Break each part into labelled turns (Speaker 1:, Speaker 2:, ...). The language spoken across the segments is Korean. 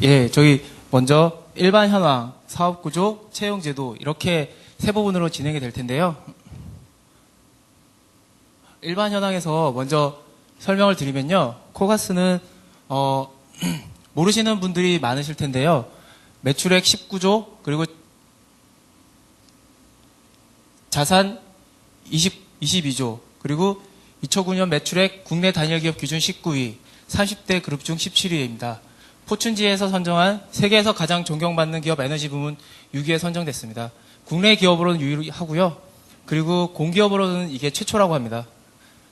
Speaker 1: 예, 저희 먼저 일반 현황, 사업구조, 채용제도 이렇게 세 부분으로 진행이 될 텐데요. 일반 현황에서 먼저 설명을 드리면요. 코가스는 모르시는 분들이 많으실 텐데요. 매출액 19조 그리고 자산 22조 그리고 2009년 매출액 국내 단일기업 기준 19위 30대 그룹 중 17위입니다. 포춘지에서 선정한 세계에서 가장 존경받는 기업 에너지 부문 6위에 선정됐습니다. 국내 기업으로는 유일하고요. 그리고 공기업으로는 이게 최초라고 합니다.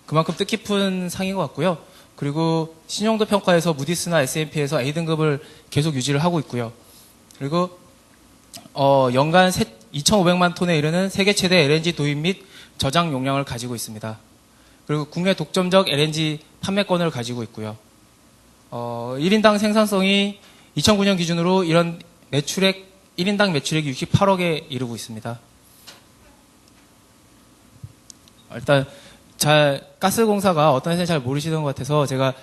Speaker 1: 그만큼 뜻깊은 상인 것 같고요. 그리고 신용도 평가에서 무디스나 S&P에서 A등급을 계속 유지를 하고 있고요. 그리고 연간 2,500만 톤에 이르는 세계 최대 LNG 도입 및 저장 용량을 가지고 있습니다. 그리고 국내 독점적 LNG 판매권을 가지고 있고요. 1인당 생산성이 2009년 기준으로 이런 1인당 매출액이 68억에 이르고 있습니다. 일단 가스공사가 어떤 회사인지 잘 모르시는 것 같아서 제가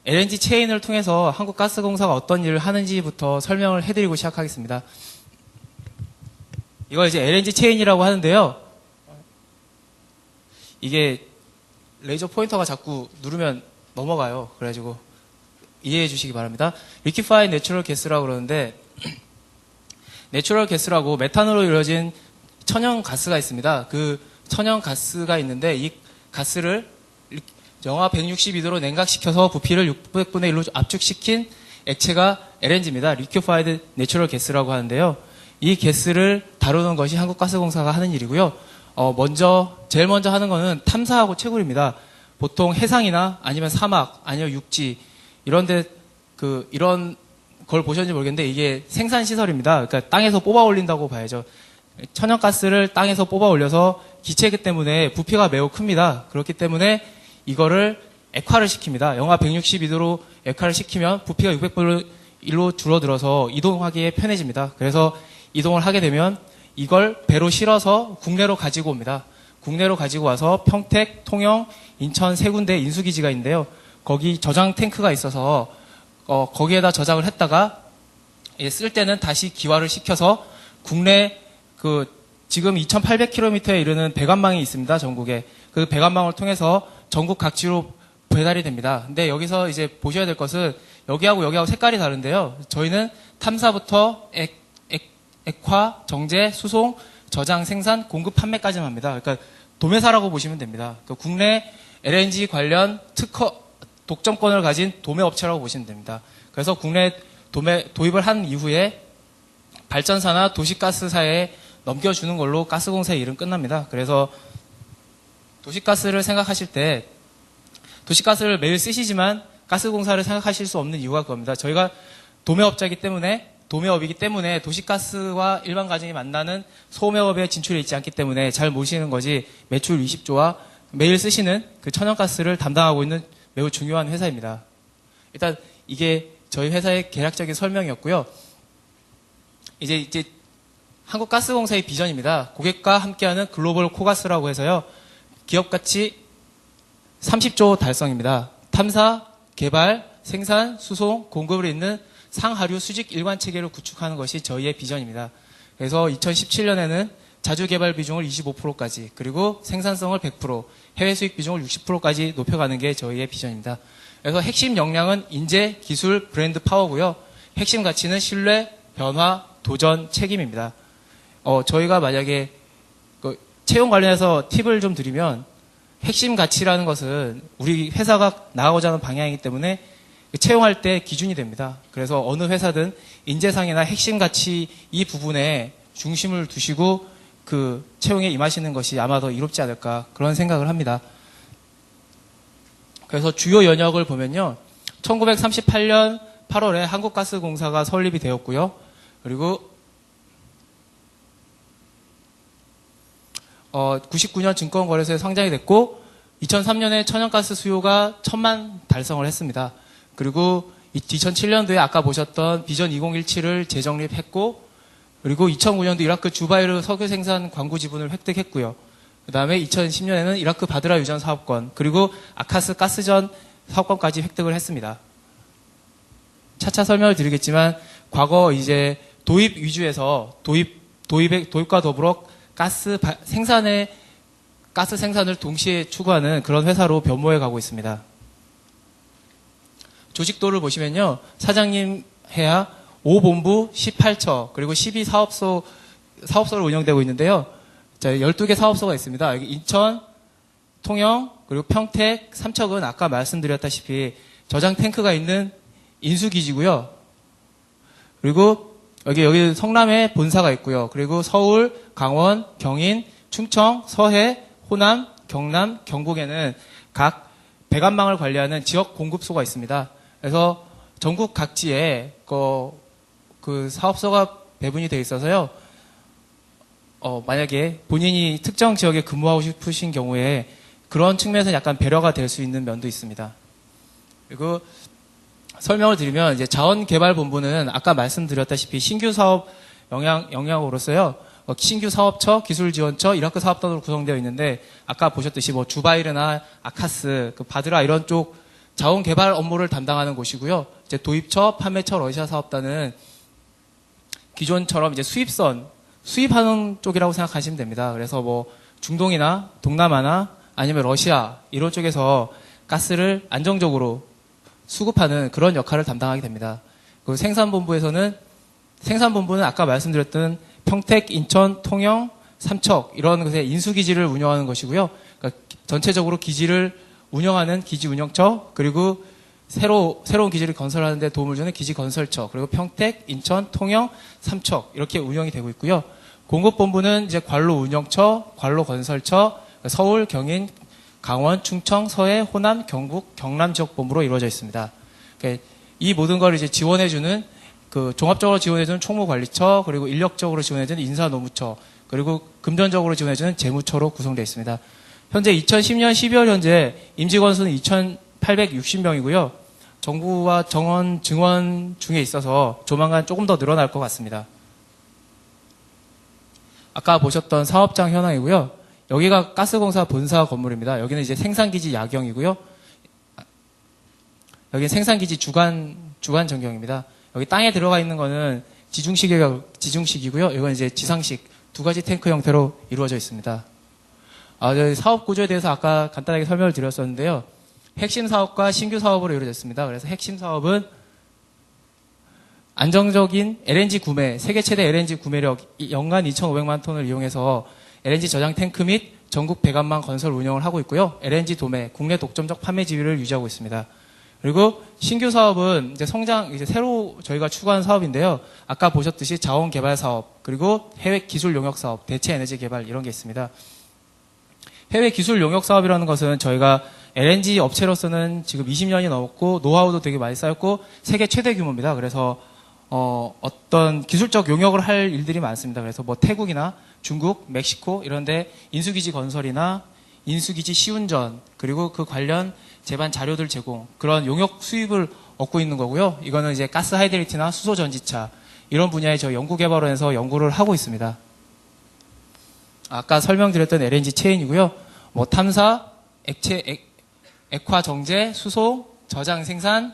Speaker 1: LNG 체인을 통해서 한국가스공사가 어떤 일을 하는지부터 설명을 해드리고 시작하겠습니다. 이걸 이제 LNG 체인이라고 하는데요. 이게 레이저 포인터가 자꾸 누르면 넘어가요. 그래가지고 이해해 주시기 바랍니다. 리퀴파이드 내추럴 가스라고 그러는데 내추럴 가스라고 메탄으로 이루어진 천연 가스가 있습니다. 그 천연 가스가 있는데 이 가스를 영하 162도로 냉각시켜서 부피를 600분의 1로 압축시킨 액체가 LNG입니다. 리퀴파이드 내추럴 가스라고 하는데요. 이 가스를 다루는 것이 한국가스공사가 하는 일이고요. 제일 먼저 하는 거는 탐사하고 채굴입니다. 보통 해상이나 아니면 사막, 아니면 육지, 이런 걸 보셨는지 모르겠는데 이게 생산시설입니다. 그러니까 땅에서 뽑아 올린다고 봐야죠. 천연가스를 땅에서 뽑아 올려서 기체이기 때문에 부피가 매우 큽니다. 그렇기 때문에 이거를 액화를 시킵니다. 영하 162도로 액화를 시키면 부피가 600분의 1로 줄어들어서 이동하기에 편해집니다. 그래서 이동을 하게 되면 이걸 배로 실어서 국내로 가지고 옵니다. 국내로 가지고 와서 평택, 통영, 인천 세 군데 인수기지가 있는데요. 거기 저장 탱크가 있어서 거기에다 저장을 했다가 쓸 때는 다시 기화를 시켜서 국내 지금 2,800km에 이르는 배관망이 있습니다. 전국에. 그 배관망을 통해서 전국 각지로 배달이 됩니다. 근데 여기서 이제 보셔야 될 것은 여기하고 색깔이 다른데요. 저희는 탐사부터 액화, 정제, 수송, 저장, 생산, 공급, 판매까지만 합니다. 그러니까 도매사라고 보시면 됩니다. 국내 LNG 관련 독점권을 가진 도매업체라고 보시면 됩니다. 그래서 국내 도입을 한 이후에 발전사나 도시가스사에 넘겨주는 걸로 가스공사의 일은 끝납니다. 그래서 도시가스를 생각하실 때 도시가스를 매일 쓰시지만 가스공사를 생각하실 수 없는 이유가 그겁니다. 저희가 도매업이기 때문에 도시가스와 일반 가정이 만나는 소매업에 진출해 있지 않기 때문에 잘 모르시는 거지 매출 20조와 매일 쓰시는 그 천연가스를 담당하고 있는 매우 중요한 회사입니다. 일단 이게 저희 회사의 개략적인 설명이었고요. 이제 한국가스공사의 비전입니다. 고객과 함께하는 글로벌 코가스라고 해서요. 기업가치 30조 달성입니다. 탐사, 개발, 생산, 수송, 공급을 잇는 상하류 수직 일관 체계를 구축하는 것이 저희의 비전입니다. 그래서 2017년에는 자주 개발 비중을 25%까지 그리고 생산성을 100%, 해외 수익 비중을 60%까지 높여가는 게 저희의 비전입니다. 그래서 핵심 역량은 인재, 기술, 브랜드 파워고요. 핵심 가치는 신뢰, 변화, 도전, 책임입니다. 저희가 만약에 채용 관련해서 팁을 좀 드리면 핵심 가치라는 것은 우리 회사가 나가고자 하는 방향이기 때문에 채용할 때 기준이 됩니다. 그래서 어느 회사든 인재상이나 핵심 가치 이 부분에 중심을 두시고 그 채용에 임하시는 것이 아마 더 이롭지 않을까 그런 생각을 합니다. 그래서 주요 연역을 보면요. 1938년 8월에 한국가스공사가 설립이 되었고요. 그리고 99년 증권거래소에 상장이 됐고 2003년에 천연가스 수요가 1,000만 달성을 했습니다. 그리고 2007년도에 아까 보셨던 비전 2017을 재정립했고 그리고 2009년도 이라크 주바이르 석유 생산 광구 지분을 획득했고요. 그 다음에 2010년에는 이라크 바드라 유전 사업권 그리고 아카스 가스전 사업권까지 획득을 했습니다. 차차 설명을 드리겠지만 과거 이제 도입 위주에서 도입과 더불어 가스 생산을 동시에 추구하는 그런 회사로 변모해 가고 있습니다. 조직도를 보시면요. 사장님 해야 5본부 18처 그리고 12사업소로 운영되고 있는데요. 자, 12개 사업소가 있습니다. 여기 인천, 통영, 그리고 평택, 삼척은 아까 말씀드렸다시피 저장 탱크가 있는 인수기지고요. 그리고 여기 성남에 본사가 있고요. 그리고 서울, 강원, 경인, 충청, 서해, 호남, 경남, 경북에는 각 배관망을 관리하는 지역 공급소가 있습니다. 그래서 전국 각지에 그 사업소가 배분이 되어 있어서요. 만약에 본인이 특정 지역에 근무하고 싶으신 경우에 그런 측면에서 약간 배려가 될 수 있는 면도 있습니다. 그리고 설명을 드리면 이제 자원개발본부는 아까 말씀드렸다시피 신규 사업 영역으로서요. 신규 사업처, 기술지원처, 이라크 사업단으로 구성되어 있는데 아까 보셨듯이 뭐 주바이르나 아카스, 바드라 이런 쪽 자원개발 업무를 담당하는 곳이고요. 이제 도입처, 판매처, 러시아 사업단은 기존처럼 이제 수입하는 쪽이라고 생각하시면 됩니다. 그래서 뭐 중동이나 동남아나 아니면 러시아 이런 쪽에서 가스를 안정적으로 수급하는 그런 역할을 담당하게 됩니다. 그리고 생산본부는 아까 말씀드렸던 평택, 인천, 통영, 삼척 이런 곳의 인수기지를 운영하는 것이고요. 그러니까 전체적으로 기지를 운영하는 기지 운영처 그리고 새로운 기지를 건설하는 데 도움을 주는 기지 건설처 그리고 평택, 인천, 통영, 삼척 이렇게 운영이 되고 있고요. 공급본부는 이제 관로 운영처, 관로 건설처, 서울, 경인, 강원, 충청, 서해, 호남, 경북, 경남 지역 본부로 이루어져 있습니다. 그러니까 이 모든 걸 이제 지원해주는 종합적으로 지원해주는 총무관리처 그리고 인력적으로 지원해주는 인사노무처 그리고 금전적으로 지원해주는 재무처로 구성되어 있습니다. 현재 2010년 12월 현재 임직원 수는 2,860명이고요. 정부와 정원 증원 중에 있어서 조만간 조금 더 늘어날 것 같습니다. 아까 보셨던 사업장 현황이고요. 여기가 가스공사 본사 건물입니다. 여기는 이제 생산기지 야경이고요. 여기는 생산기지 주간 전경입니다. 여기 땅에 들어가 있는 거는 지중식이고요. 이건 이제 지상식 두 가지 탱크 형태로 이루어져 있습니다. 저희 사업 구조에 대해서 아까 간단하게 설명을 드렸었는데요. 핵심 사업과 신규 사업으로 이루어졌습니다. 그래서 핵심 사업은 안정적인 LNG 구매, 세계 최대 LNG 구매력 연간 2,500만 톤을 이용해서 LNG 저장 탱크 및 전국 배관망 건설 운영을 하고 있고요. LNG 도매, 국내 독점적 판매 지위를 유지하고 있습니다. 그리고 신규 사업은 이제 새로 저희가 추구한 사업인데요. 아까 보셨듯이 자원 개발 사업, 그리고 해외 기술 용역 사업, 대체 에너지 개발 이런 게 있습니다. 해외 기술 용역 사업이라는 것은 저희가 LNG 업체로서는 지금 20년이 넘었고 노하우도 되게 많이 쌓였고 세계 최대 규모입니다. 그래서 어떤 기술적 용역을 할 일들이 많습니다. 그래서 뭐 태국이나 중국, 멕시코 이런데 인수기지 건설이나 인수기지 시운전 그리고 그 관련 제반 자료들 제공 그런 용역 수입을 얻고 있는 거고요. 이거는 이제 가스 하이드레이트나 수소 전지차 이런 분야에 저희 연구개발원에서 연구를 하고 있습니다. 아까 설명드렸던 LNG 체인이고요. 뭐 탐사, 액화 정제, 수소, 저장 생산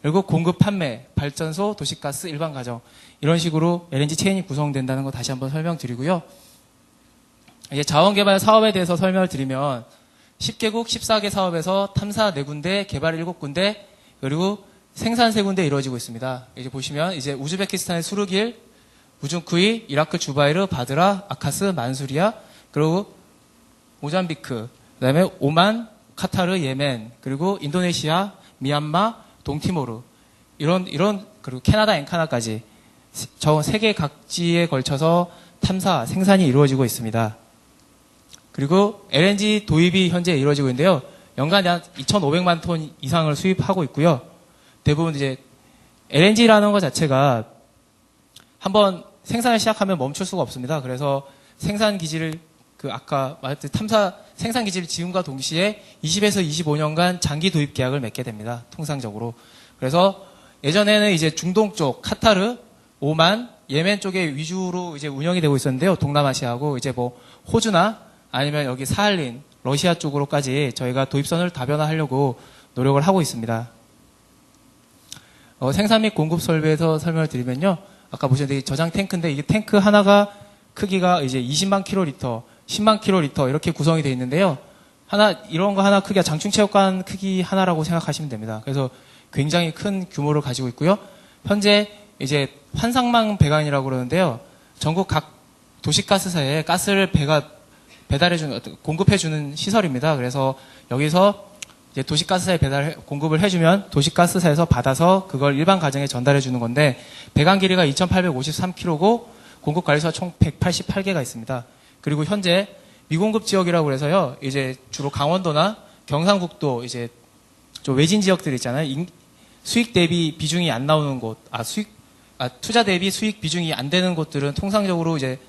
Speaker 1: 그리고 공급 판매, 발전소, 도시가스, 일반 가정 이런 식으로 LNG 체인이 구성된다는 거 다시 한번 설명드리고요. 이제 자원개발 사업에 대해서 설명을 드리면 10개국 14개 사업에서 탐사 4군데, 개발 7군데, 그리고 생산 3군데 이루어지고 있습니다. 이제 보시면 이제 우즈베키스탄의 수르길, 우중쿠이, 이라크 주바이르, 바드라, 아카스, 만수리아, 그리고 모잠비크, 그다음에 오만, 카타르, 예멘, 그리고 인도네시아, 미얀마, 동티모르 이런 그리고 캐나다, 엔카나까지 전 세계 각지에 걸쳐서 탐사, 생산이 이루어지고 있습니다. 그리고 LNG 도입이 현재 이루어지고 있는데요. 연간 약 2,500만 톤 이상을 수입하고 있고요. 대부분 이제 LNG라는 것 자체가 한번 생산을 시작하면 멈출 수가 없습니다. 그래서 생산 기지를 아까 말했듯이 생산 기지를 지음과 동시에 20에서 25년간 장기 도입 계약을 맺게 됩니다. 통상적으로. 그래서 예전에는 이제 중동 쪽 카타르, 오만, 예멘 쪽에 위주로 이제 운영이 되고 있었는데요. 동남아시아하고 이제 뭐 호주나 아니면 여기 사할린, 러시아 쪽으로까지 저희가 도입선을 다변화하려고 노력을 하고 있습니다. 생산 및 공급 설비에서 설명을 드리면요. 아까 보셨는데 저장 탱크인데 이게 탱크 하나가 크기가 이제 20만 킬로리터, 10만 킬로리터 이렇게 구성이 되어 있는데요. 이런 거 하나 크기가 장충체육관 크기 하나라고 생각하시면 됩니다. 그래서 굉장히 큰 규모를 가지고 있고요. 현재 이제 환상망 배관이라고 그러는데요. 전국 각 도시가스사에 가스를 공급해주는 시설입니다. 그래서 여기서 이제 도시가스사에 공급을 해주면 도시가스사에서 받아서 그걸 일반 가정에 전달해주는 건데, 배관 길이가 2,853km고 공급관리소가 총 188개가 있습니다. 그리고 현재 미공급 지역이라고 해서요, 이제 주로 강원도나 경상북도 이제 좀 외진 지역들 있잖아요. 수익 대비 비중이 안 나오는 곳, 투자 대비 수익 비중이 안 되는 곳들은 통상적으로 이제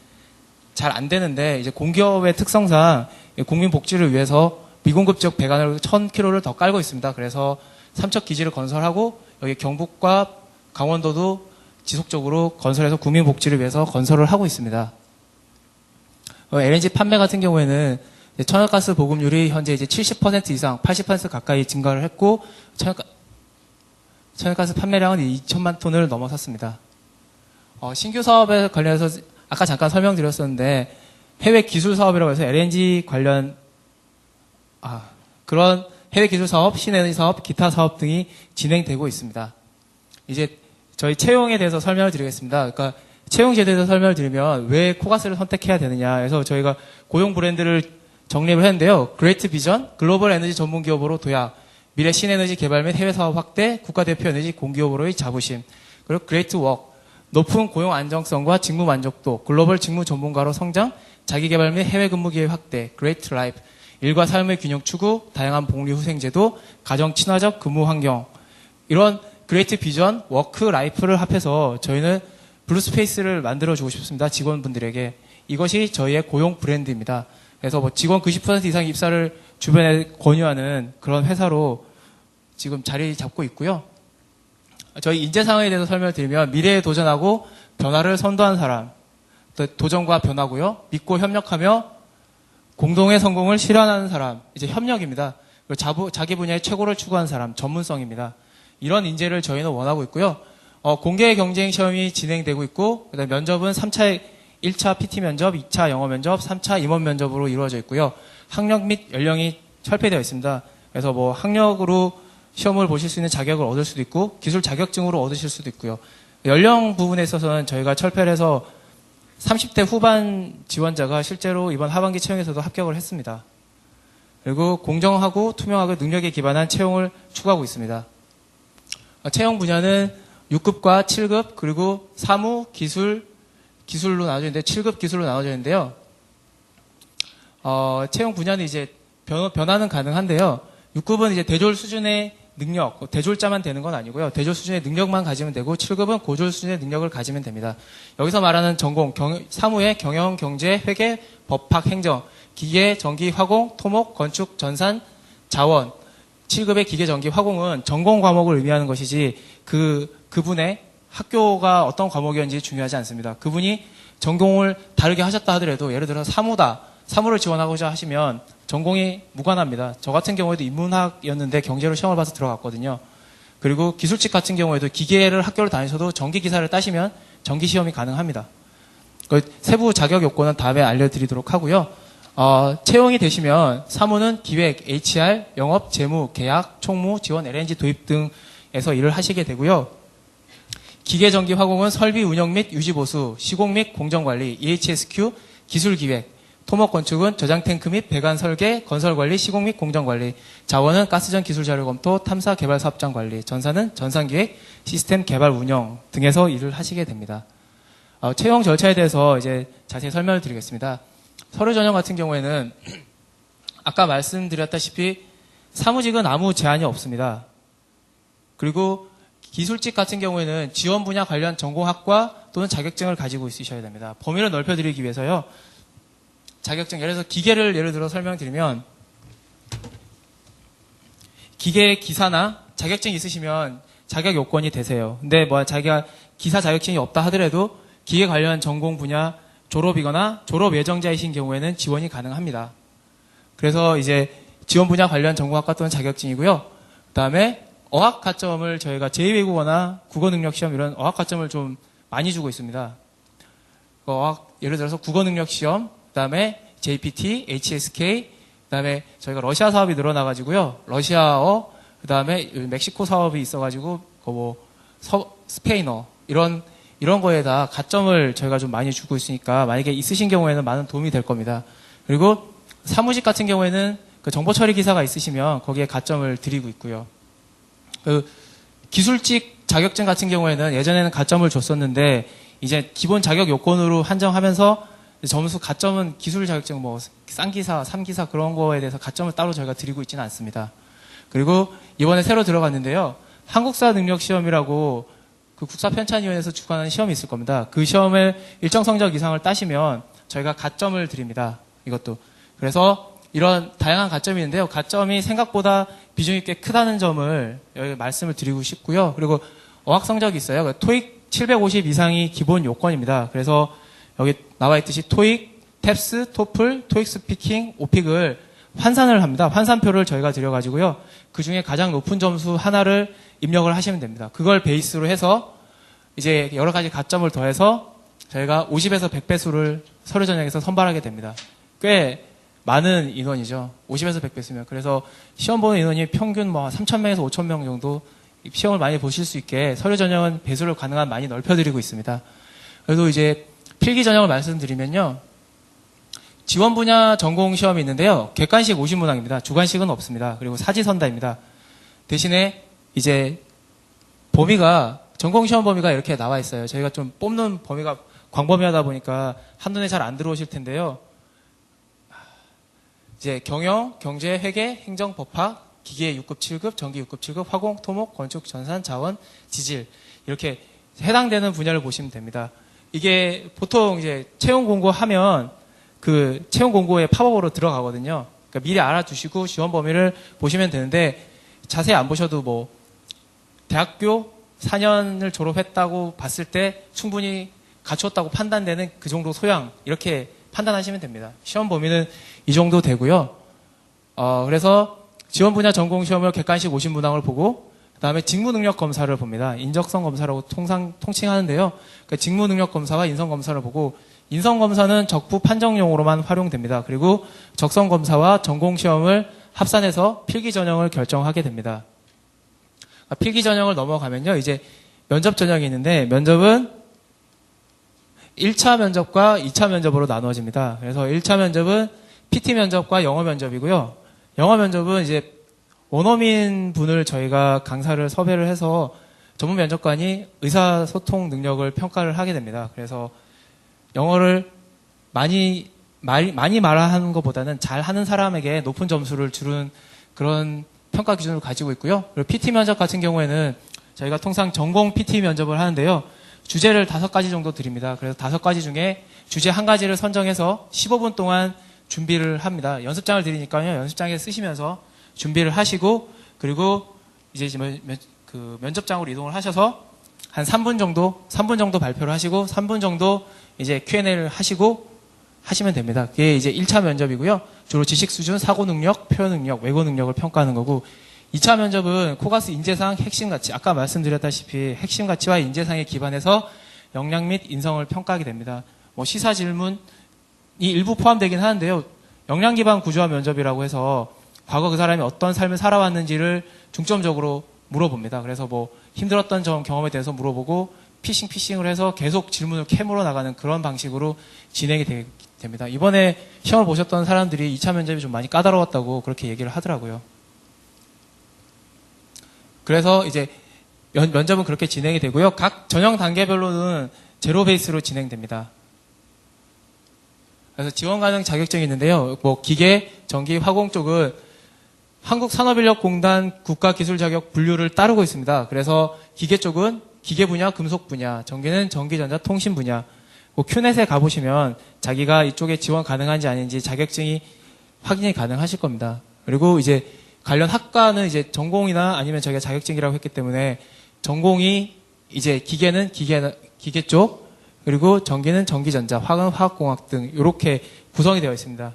Speaker 1: 잘 안 되는데, 이제 공기업의 특성상 국민 복지를 위해서 미공급 지역 배관을 1,000km를 더 깔고 있습니다. 그래서 삼척 기지를 건설하고 여기 경북과 강원도도 지속적으로 건설해서 국민 복지를 위해서 건설을 하고 있습니다. LNG 판매 같은 경우에는 천연가스 보급률이 현재 이제 70% 이상, 80% 가까이 증가를 했고, 천연가스 판매량은 2천만 톤을 넘어섰습니다. 신규 사업에 관련해서 아까 잠깐 설명드렸었는데, 해외 기술 사업이라고 해서 LNG 관련 그런 해외 기술 사업, 신에너지 사업, 기타 사업 등이 진행되고 있습니다. 이제 저희 채용에 대해서 설명을 드리겠습니다. 그러니까 채용 제도에 대해서 설명을 드리면 왜 코가스를 선택해야 되느냐 해서 저희가 고용 브랜드를 정립을 했는데요. 그레이트 비전, 글로벌 에너지 전문 기업으로 도약, 미래 신에너지 개발 및 해외 사업 확대, 국가대표 에너지 공기업으로의 자부심, 그리고 그레이트 워크, 높은 고용 안정성과 직무 만족도, 글로벌 직무 전문가로 성장, 자기 개발 및 해외 근무 기회 확대, 그레이트 라이프, 일과 삶의 균형 추구, 다양한 복리 후생 제도, 가정 친화적 근무 환경, 이런 그레이트 비전, 워크 라이프를 합해서 저희는 블루스페이스를 만들어주고 싶습니다. 직원분들에게. 이것이 저희의 고용 브랜드입니다. 그래서 직원 90% 이상 입사를 주변에 권유하는 그런 회사로 지금 자리 잡고 있고요. 저희 인재 상황에 대해서 설명을 드리면 미래에 도전하고 변화를 선도한 사람, 도전과 변화고요. 믿고 협력하며 공동의 성공을 실현하는 사람, 이제 협력입니다. 자기 분야의 최고를 추구한 사람, 전문성입니다. 이런 인재를 저희는 원하고 있고요. 공개 경쟁 시험이 진행되고 있고, 그다음에 면접은 1차 PT 면접, 2차 영어 면접, 3차 임원 면접으로 이루어져 있고요. 학력 및 연령이 철폐되어 있습니다. 그래서 학력으로 시험을 보실 수 있는 자격을 얻을 수도 있고, 기술 자격증으로 얻으실 수도 있고요. 연령 부분에 있어서는 저희가 철폐를 해서 30대 후반 지원자가 실제로 이번 하반기 채용에서도 합격을 했습니다. 그리고 공정하고 투명하고 능력에 기반한 채용을 추구하고 있습니다. 채용 분야는 6급과 7급 그리고 사무, 기술로 나눠져 있는데 7급 기술로 나눠져 있는데요. 채용 분야는 이제 변화는 가능한데요. 6급은 이제 대졸 수준의 능력, 대졸자만 되는 건 아니고요. 대졸 수준의 능력만 가지면 되고 7급은 고졸 수준의 능력을 가지면 됩니다. 여기서 말하는 전공, 사무의 경영, 경제, 회계, 법학, 행정, 기계, 전기, 화공, 토목, 건축, 전산, 자원. 7급의 기계, 전기, 화공은 전공 과목을 의미하는 것이지 그분의 학교가 어떤 과목이었는지 중요하지 않습니다. 그분이 전공을 다르게 하셨다 하더라도 예를 들어 사무를 지원하고자 하시면 전공이 무관합니다. 저 같은 경우에도 인문학이었는데 경제로 시험을 봐서 들어갔거든요. 그리고 기술직 같은 경우에도 기계를 학교를 다니셔도 전기기사를 따시면 전기시험이 가능합니다. 세부 자격 요건은 다음에 알려드리도록 하고요. 채용이 되시면 사무는 기획, HR, 영업, 재무, 계약, 총무, 지원, LNG 도입 등에서 일을 하시게 되고요. 기계, 전기, 화공은 설비 운영 및 유지 보수, 시공 및 공정관리, EHSQ, 기술기획, 토목 건축은 저장 탱크 및 배관 설계, 건설 관리, 시공 및 공정 관리, 자원은 가스전 기술 자료 검토, 탐사 개발 사업장 관리, 전사는 전산 기획, 시스템 개발 운영 등에서 일을 하시게 됩니다. 채용 절차에 대해서 이제 자세히 설명을 드리겠습니다. 서류 전형 같은 경우에는 아까 말씀드렸다시피 사무직은 아무 제한이 없습니다. 그리고 기술직 같은 경우에는 지원 분야 관련 전공학과 또는 자격증을 가지고 있으셔야 됩니다. 범위를 넓혀드리기 위해서요. 자격증, 예를 들어서 기계를 예를 들어 설명드리면 기계 기사나 자격증 있으시면 자격 요건이 되세요. 근데 자기가 기사 자격증이 없다 하더라도 기계 관련 전공 분야 졸업이거나 졸업 예정자이신 경우에는 지원이 가능합니다. 그래서 이제 지원 분야 관련 전공학과 또는 자격증이고요. 그다음에 어학 가점을 저희가 제2외국어나 국어능력시험 이런 어학 가점을 좀 많이 주고 있습니다. 예를 들어서 국어능력시험, 그 다음에 JPT, HSK, 그 다음에 저희가 러시아 사업이 늘어나가지고요. 러시아어, 그 다음에 멕시코 사업이 있어가지고, 스페인어, 이런 거에다 가점을 저희가 좀 많이 주고 있으니까 만약에 있으신 경우에는 많은 도움이 될 겁니다. 그리고 사무직 같은 경우에는 그 정보 처리 기사가 있으시면 거기에 가점을 드리고 있고요. 그 기술직 자격증 같은 경우에는 예전에는 가점을 줬었는데 이제 기본 자격 요건으로 한정하면서 점수 가점은 기술 자격증 쌍기사, 3기사 그런 거에 대해서 가점을 따로 저희가 드리고 있지는 않습니다. 그리고 이번에 새로 들어갔는데요. 한국사 능력 시험이라고 그 국사편찬위원회에서 주관하는 시험이 있을 겁니다. 그 시험을 일정 성적 이상을 따시면 저희가 가점을 드립니다. 이것도. 그래서 이런 다양한 가점이 있는데요. 가점이 생각보다 비중이 꽤 크다는 점을 여기 말씀을 드리고 싶고요. 그리고 어학 성적이 있어요. 토익 750 이상이 기본 요건입니다. 그래서 여기 나와 있듯이 토익, 탭스, 토플, 토익 스피킹, 오픽을 환산을 합니다. 환산표를 저희가 드려가지고요. 그 중에 가장 높은 점수 하나를 입력을 하시면 됩니다. 그걸 베이스로 해서 이제 여러 가지 가점을 더해서 저희가 50에서 100배수를 서류 전형에서 선발하게 됩니다. 꽤 많은 인원이죠. 50에서 100배수면. 그래서 시험 보는 인원이 평균 3,000명에서 5,000명 정도 시험을 많이 보실 수 있게 서류 전형은 배수를 가능한 많이 넓혀드리고 있습니다. 그래도 이제 필기 전형을 말씀드리면요. 지원 분야 전공 시험이 있는데요. 객관식 50문항입니다. 주관식은 없습니다. 그리고 사지선다입니다. 대신에 이제 전공 시험 범위가 이렇게 나와 있어요. 저희가 좀 뽑는 범위가 광범위하다 보니까 한눈에 잘 안 들어오실 텐데요. 이제 경영, 경제, 회계, 행정, 법학, 기계 6급, 7급, 전기 6급, 7급, 화공, 토목, 건축, 전산, 자원, 지질 이렇게 해당되는 분야를 보시면 됩니다. 이게 보통 이제 채용 공고하면 그 채용 공고에 팝업으로 들어가거든요. 그러니까 미리 알아두시고 지원 범위를 보시면 되는데 자세히 안 보셔도 대학교 4년을 졸업했다고 봤을 때 충분히 갖추었다고 판단되는 그 정도 소양 이렇게 판단하시면 됩니다. 시험 범위는 이 정도 되고요. 그래서 지원 분야 전공 시험을 객관식 50문항을 보고 그다음에 직무 능력 검사를 봅니다. 인적성 검사라고 통칭하는데요. 그러니까 직무 능력 검사와 인성 검사를 보고 인성 검사는 적부 판정용으로만 활용됩니다. 그리고 적성 검사와 전공 시험을 합산해서 필기 전형을 결정하게 됩니다. 필기 전형을 넘어가면요. 이제 면접 전형이 있는데 면접은 1차 면접과 2차 면접으로 나누어집니다. 그래서 1차 면접은 PT 면접과 영어 면접이고요. 영어 면접은 이제 원어민 분을 저희가 강사를 섭외를 해서 전문 면접관이 의사소통 능력을 평가를 하게 됩니다. 그래서 영어를 많이 말하는 것보다는 잘하는 사람에게 높은 점수를 주는 그런 평가 기준을 가지고 있고요. 그리고 PT 면접 같은 경우에는 저희가 통상 전공 PT 면접을 하는데요. 주제를 5가지 정도 드립니다. 그래서 5가지 중에 주제 1가지를 선정해서 15분 동안 준비를 합니다. 연습장을 드리니까요. 연습장에 쓰시면서 준비를 하시고 그리고 이제 그 면접장으로 이동을 하셔서 한 3분 정도 발표를 하시고 3분 정도 이제 Q&A를 하시면 됩니다. 그게 이제 1차 면접이고요. 주로 지식 수준, 사고 능력, 표현 능력, 외고 능력을 평가하는 거고 2차 면접은 코가스 인재상 핵심 가치, 아까 말씀드렸다시피 핵심 가치와 인재상에 기반해서 역량 및 인성을 평가하게 됩니다. 시사 질문이 일부 포함되긴 하는데요. 역량 기반 구조화 면접이라고 해서 과거 그 사람이 어떤 삶을 살아왔는지를 중점적으로 물어봅니다. 그래서 힘들었던 경험에 대해서 물어보고 피싱을 해서 계속 질문을 캐물어 나가는 그런 방식으로 진행이 됩니다. 이번에 시험을 보셨던 사람들이 2차 면접이 좀 많이 까다로웠다고 그렇게 얘기를 하더라고요. 그래서 이제 면접은 그렇게 진행이 되고요. 각 전형 단계별로는 제로 베이스로 진행됩니다. 그래서 지원 가능 자격증이 있는데요. 기계, 전기, 화공 쪽은 한국산업인력공단 국가기술자격 분류를 따르고 있습니다. 그래서 기계 쪽은 기계 분야, 금속 분야, 전기는 전기전자, 통신 분야. 큐넷에 가보시면 자기가 이쪽에 지원 가능한지 아닌지 자격증이 확인이 가능하실 겁니다. 그리고 이제 관련 학과는 이제 전공이나 아니면 저희가 자격증이라고 했기 때문에 전공이 이제 기계는 기계 쪽, 그리고 전기는 전기전자, 화학은 화학공학 등 이렇게 구성이 되어 있습니다.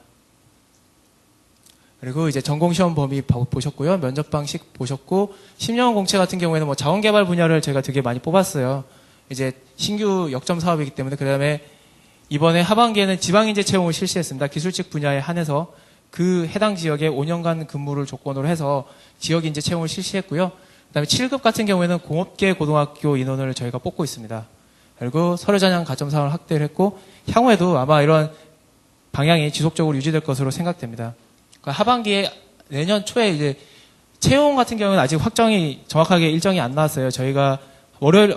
Speaker 1: 그리고 이제 전공 시험 범위 보셨고요. 면접 방식 보셨고, 10년 공채 같은 경우에는 뭐 자원개발 분야를 저희가 되게 많이 뽑았어요. 이제 신규 역점 사업이기 때문에, 그 다음에 이번에 하반기에는 지방인재 채용을 실시했습니다. 기술직 분야에 한해서 그 해당 지역에 5년간 근무를 조건으로 해서 지역 인재 채용을 실시했고요. 그다음에 7급 같은 경우에는 공업계 고등학교 인원을 저희가 뽑고 있습니다. 그리고 서류 전형 가점 사항을 확대를 했고, 향후에도 아마 이런 방향이 지속적으로 유지될 것으로 생각됩니다. 그러니까 하반기에 내년 초에 이제 채용 같은 경우는 아직 확정이 정확하게 일정이 안 나왔어요. 저희가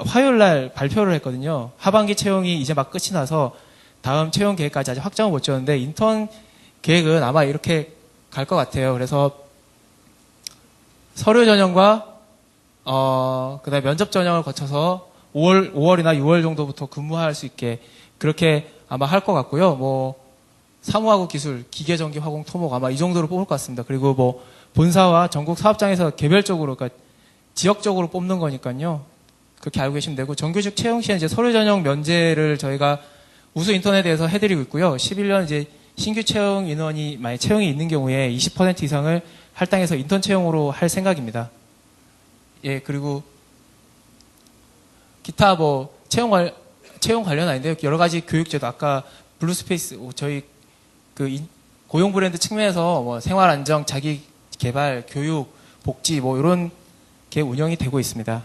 Speaker 1: 화요일 날 발표를 했거든요. 하반기 채용이 이제 막 끝이 나서 다음 채용 계획까지 아직 확정을 못 지었는데, 인턴 계획은 아마 이렇게 갈 것 같아요. 그래서 서류 전형과 그다음에 면접 전형을 거쳐서 5월이나 6월 정도부터 근무할 수 있게 그렇게 아마 할 것 같고요. 뭐 사무하고 기술, 기계전기, 화공, 토목 아마 이 정도로 뽑을 것 같습니다. 그리고 뭐 본사와 전국 사업장에서 개별적으로, 그러니까 지역적으로 뽑는 거니까요. 그렇게 알고 계시면 되고, 정규직 채용 시에 이제 서류 전형 면제를 저희가 우수 인턴에 대해서 해드리고 있고요. 11년 이제 신규 채용 인원이 만약 채용이 있는 경우에 20% 이상을 할당해서 인턴 채용으로 할 생각입니다. 예, 그리고 기타 뭐 채용 관련 아닌데요. 여러 가지 교육제도, 아까 블루스페이스 저희 고용 브랜드 측면에서 뭐 생활 안정, 자기 개발, 교육, 복지 뭐 이런 게 운영이 되고 있습니다.